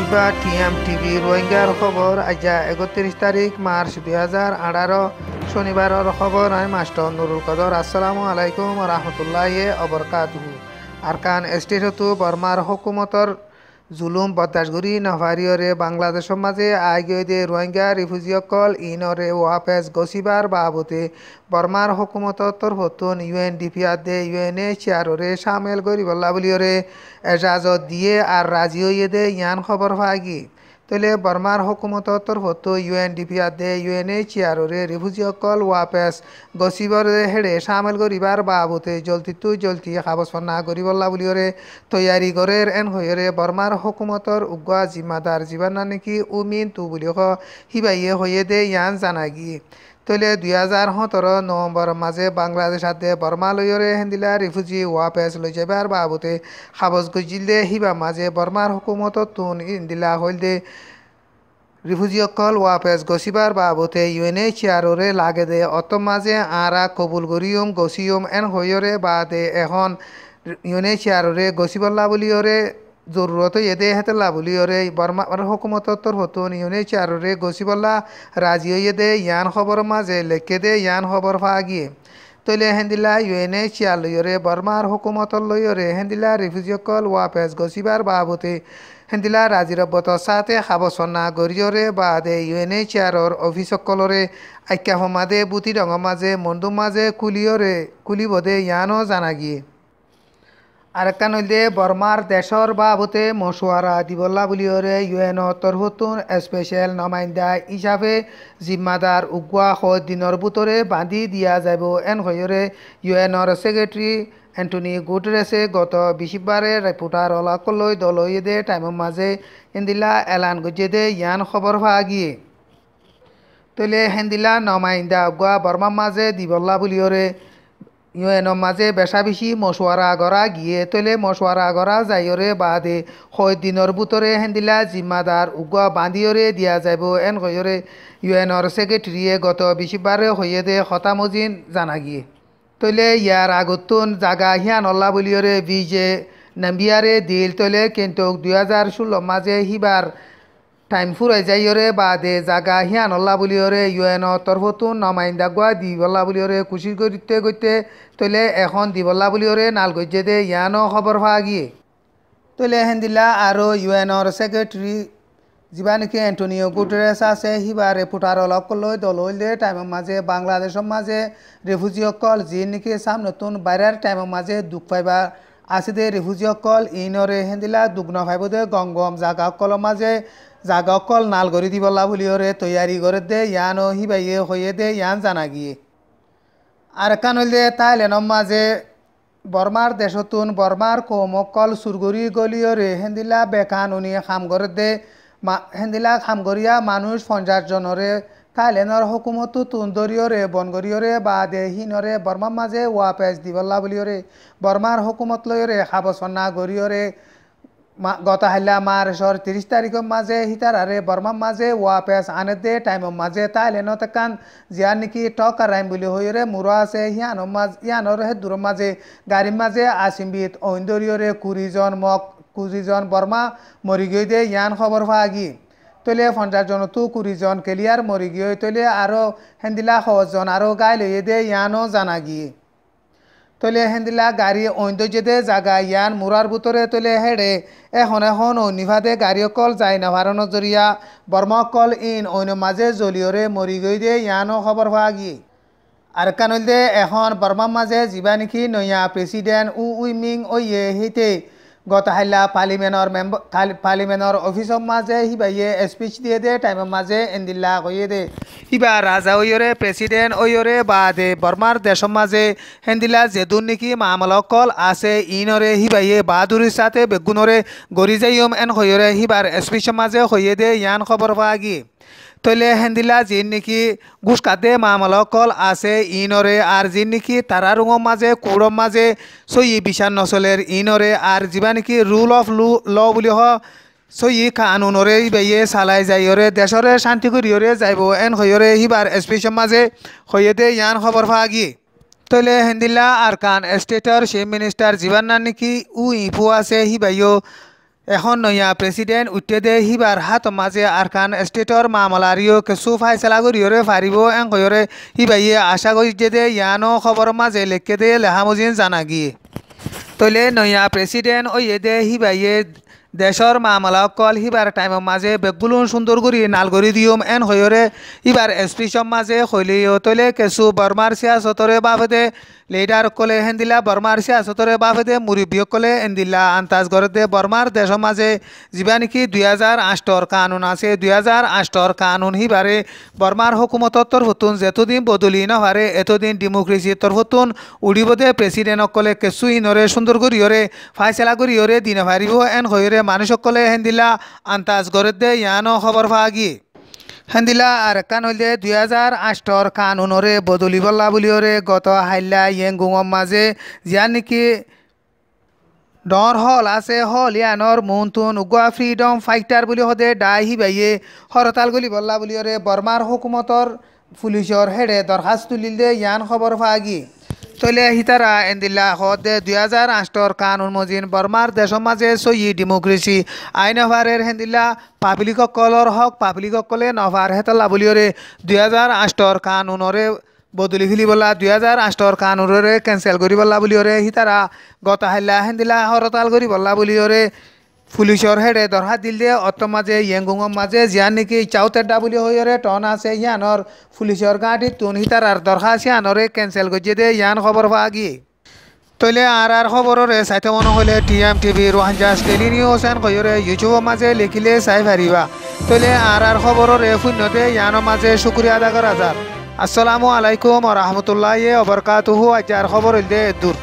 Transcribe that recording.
ইবা TM TV রোহিঙ্গার খবর আজ 31 তারিখ মার্চ 2018 শনিবারের খবর। আমি মাস্টার নুরুল কদর। আসসালামু আলাইকুম রহমতুল্লাহি অবরকাতুহু। আরকান স্টেটতো বর্মার হুকুমতর জুলুম বরদাশগুরি নভারিয়রে বাংলাদেশের মাঝে আইগদে রোহিঙ্গা রিফিউজিসকল ইনরে ওয়াপেস গছিবার বাবতে বর্মার হুকুমতর তরফতুন ইউএনডিপি আদে ইউএনএইচসিআররে সামিল করিবল্লা বলিয়রে এজাজত দিয়ে আর রাজি হইয়ে দে ইয়ান খবর পাগি তলে বর্মার হুকুমতর তরফতো ইউএনডিপি আদে ইউএনএইচসিআররে রিফিউজিসকল ওয়াপেস গছিবর হেড়ে সামিল করিবার বাবতে জলতি খাবসন্না করিবল্লা বলিয়রে তৈয়ারি করের এন হইরে বর্মার হুকুমতর উগ্রা জিম্মাদার জীবানা নাকি উমিন তু বুলি হিবাইয়ে হইয়ে দে ইয়ান জানাগি তলে 2017 নভেম্বর মাঝে বাংলাদেশ আদে বর্মা লইরে হেন্দিলা রিফিউজি ওয়াপেস লই যাবার বাবতে খাবজ গজিলে হিবা মাঝে বর্মার হুকুমতর তুন ইন্দিলা হইল দে রিফিউজিসকল ওয়াপেস গছিবার বাবতে ইউএনএইচসিআররে লাগে দে অত মাঝে আরা কবুল করিয়ম গছিয়ম এন হইরে বাদে এখন ইউএনএইচসিআররে গছিবল্লা বলিয়রে জরুরত এদে হেতলা বলিয়রে বর্মার হুকুমতর তরফতুন ইউএনএইচসিআররে গছিবল্লা রাজি হইয়ে দে ইয়ান খবর মাঝে লেখে দে ইয়ান খবর ফাগিয়ে তৈলে হেন্দিলা ইউএনএইচসিআর লইরে বর্মার হুকুমতর লইরে হেন্দিলা রিফিউজিসকল ওয়াপেস গছিবার বাবতে হেন্দিলা রাজিরব্বতর সাথে খাবসন্না গরিয়রে বাদে ইউএনএইচসিআরর অফিসকলরে আইক্যা সমাদে বুতি রঙর মাঝে মন্দুর মাঝে কুলিবদে ইয়ানও জানাগিয়ে আরেকটা নইলে বর্মার দেশর বাবতে মশওয়ারা দিবল্লা বলিয়রে ইউএনর তরফতুন স্পেশাল নমাইন্দা হিসাবে জিম্মাদার উগুয়া দিনের বুতরে বাঁধি দিয়া যাব এন হইরে ইউএনর সেক্রেটারি অ্যান্টনি গুটেরেসে গত 20বারে রিপোর্টার ওলাকলৈ দলই দে টাইমের মাঝে হেন্দিলা এলান গজে দে ইয়ান খবর পাওয়া গিয়ে তলে হেন্দিলা নমাইন্দা উগুয়া বর্মার মাঝে দিবল্লা বলিয়রে ইউএনর মাঝে বেশা বেশি মশওয়ারা গড়া গিয়ে তলে মশওয়ারা গড়া যাইরে বাদে দিনের বুতরে হেন্দিলা জিম্মাদার উগুয়া বাঁধিয়রে দিয়া যাব এন হইরে ইউএনর সেক্রেটারিয়ে গত 20বারে হইয়ে দে খতামজিন জানা গিয়ে তলে ইয়ার আগতুন জাগা হিয়ান অল্লা বলিয়রে বিজে নাম্বিয়ারে দিল তলে কিন্তু 2016 মাঝে হিবার টাইম ফুরাই যাইরে বাদে জাগা হিয়ান অল্লা বলিয়রে ইউএনর তরফতুন নমাইন্দা গুয়া দিবল্লা বলিয়রে খুশি করতে তলে এখন দিবল্লা বলিয়রে নাল গজ্জে দে ইয়ানও খবর পাওয়া গিয়ে তলে হেন্দিলা আরও ইউএনর সেক্রেটারি যা নাকি অ্যান্টনিও গুটেরেস আছে হিবা রিপোর্টার অলকলৈ দলইলে টাইমের মাঝে বাংলাদেশের মাঝে রিফিউজিসকল যি নাকি নতুন বাইরের টাইমের মাঝে দুঃখ পাইবা আছে দে রিফিউজিসকল ইনরে হেন্দিলা দুঃখ নপাইব দে গম জাগাসকলের মাঝে জাগাসকল নাল গড়ি দিবল্লা বলিয়রে তৈয়ারি করে দে ইয়ানও হিবাইয়ে হইয়ে দে ইয়ান জানা গিয়ে আর কান হইলে থাইল্যান্ডের মাঝে বর্মার দেশতুন বর্মার কৌমকল সুরগুরি গলিয়রে হেন্দিলা বেকানুনি খাম করে দে হেন্দিলা খামগরিয়া মানুষ 50 জনরে থাইল্যান্ডর হুকুমতো তুন্দরিয়রে বনগরিয়রে বাদে হিনরে বর্মার মাঝে ওয়াপেস দিবল্লা বলিয়রে বর্মার হুকুমত লইরে খাবসন্না গরিয়রে গত হাইলা মার্চর 30 তারিখের মাঝে হিতারারে বর্মার মাঝে ওয়াপেস আনে দে টাইমের মাঝে থাইল্যান্ডত কান জিয়ার নাকি টকারাইম বলি হইরে মুরা আছে ইয়ানর হে দূরের মাঝে গাড়ির মাঝে আসিমবিত ঐন্দরিয়রে 20 জন বর্মা মরি গিয়ে দে ইয়ান খবর পাগি তলে 50 জন তো 20 জন ক্লিয়ার মরি গিয়ে তলে আরও হেন্দিলা 100 জন আরও গায়ে লইয়ে দে ইয়ানও জানা গিয়ে তলে হেন্দিলা গাড়ি ঐন্দর্য দে জাগা ইয়ান মুরার বুতরে তলে হেড়ে এখন অনিভাদে গাড়ি অকল যায় না ভারণ জরিয়া বর্মা অকল ইন অন্য মাঝে জলিয়রে মরি গই দে ইয়ানও খবর পাওয়া গিয়ে আর কানল দে এখন বর্মার মাঝে যা নাকি নয়া প্রেসিডেন্ট উইমিং ওয়ে হিতে গত হাইলা পার্লিমেন্টর অফিসর মাঝে হিবাইয়ে স্পিচ দিয়ে দে টাইমের মাঝে এন্দিল্লা কইয়ে দে হিবা রাজা ওইরে প্রেসিডেন্ট ওইরে বাদে বর্মার দেশের মাঝে হেন্দিলা যেদুন নাকি মামলকল আছে ইনরে হিবাইয়ে বাহাদুরির সাথে বেগুনরে গড়ি যাইম এন হইরে হিবার স্পিচের মাঝে হইয়ে দে ইয়ান খবর পাওয়া গিয়ে তলে হেন্দিলা যিন নাকি ঘুষ কাটে মামলকল আছে ইনরে আর যিন নাকি তারা রুঙর মাঝে কুড়র মাঝে সই বিচার নচলের ইনরে আর যা নাকি রুল অফ ল বুলি সই কানুনরে ইবাইয়ে চালাই যাইরে দেশরে শান্তি করিয়রে যাইব এন হইরে হিবার স্পিচের মাঝে হইয়ে দে ইয়ান খবর পাওয়া গিয়ে তলে হেন্দিলা আর কান স্টেটর চিফ মিনিস্টার জীবান নাকি ইফু আছে হিবাইও এখন নয়া প্রেসিডেন্ট উঠে দে হিবার হাত মাঝে আরকান স্টেটর মামলারিও কিছু ফাইসলা করিয়রে ফারিব এন কয়রে হিবাইয়ে আশা করি যে দে ইয়ানো খবর মাঝে লেখকে দে লেহামুজিন জানা গিয়ে তলে নয়া প্রেসিডেন্ট ওই দে হিবাইয়ে দেশর মামলা কল হিবার টাইমের মাঝে বেগুলুন সুন্দর করি নালগরি দিয়ম এন হয়রে হিবার এক্সপ্রেশন মাঝে হইলিও তলে কিছু বর্মার সিয়াসতরে বাফেদে লিডার কলে হেন্দিলা বর্মার সিয়াসতরে বাফেদে মুরব্বী কলে এন্দিলা আন্তাজ গরদে বর্মার দেশের মাঝে যা নাকি 2008 কানুন আছে 2008 কানুন হিবারে বর্মার হুকুমতর তরফতুন যেতদিন বদলি নহারে এতদিন ডেমোক্রেসির তরফতুন উড়িবদে প্রেসিডেন্ট কলে কিছু ইনরে সুন্দর করিয়রে ফাইসলা করিয়রে দিন হারিব এন হইরে মানুষ সকলে হেন্দিলা আন্তাজ গরদে ইয়ানো খবর পাওয়া গিয়ে হেন্দিলা আর কান হইলে 2008 কানুনরে বদলি বল্লা বলিওরে গত হাইলা ইয়েঙ্গুঙর মাঝে যা নাকি ডর হল আছে হল ইয়ানর মুনতুন উগুয়া ফ্রিডম ফাইটার বলি হদে ডাই হিবাইয়ে হরতাল গলি বল্লা বলিওরে বর্মার হুকুমতর পুলিশর হেডে দরখাস্ত তুলিলে ইয়ান খবর পাগি তলে হিতারা এন্দিল্লা হদে 2008 কানুন মজিন বর্মার দেশের মাঝে সই ডেমোক্রেসি আইন হওয়ারের হেন্দিল্লা পাবলিক কলর হক পাবলিক কলে নভার হেতলা বলিওরে 2008 কানুনরে বদলি ফেলি বলা 2008 কানুনরে ক্যান্সেল করি বলা বলিওরে হিতারা গত হাইলা হেন্দিলা হরতাল করি বলা বলিওরে পুলিশর হেডে দরহা দিল দিয়ে অত মাঝে ইয়েঙ্গুঙর মাঝে জিয়ান নাকি চাউতেডা বলি হইরে টন আছে ইয়ানর পুলিশর গাঁটি তুন হিতার দরখাস্ত ইয়ানরে ক্যান্সেল করছে দে ইয়ান খবর পাওয়া গিয়ে তলে আর খবরের চাইতে মনে হলে TMTV রোহাঞ্জাস ডেলি নিউজ এন কইরে ইউটিউবের মাঝে লিখিলে চাই পারিবা তলে আর খবরের শূন্যতে ইয়ানোর মাঝে শুক্রিয়া আদা করা যার আসসালামু আলাইকুম ওয়া রাহমাতুল্লাহি ওয়া বারাকাতুহু আজার খবর দে দূর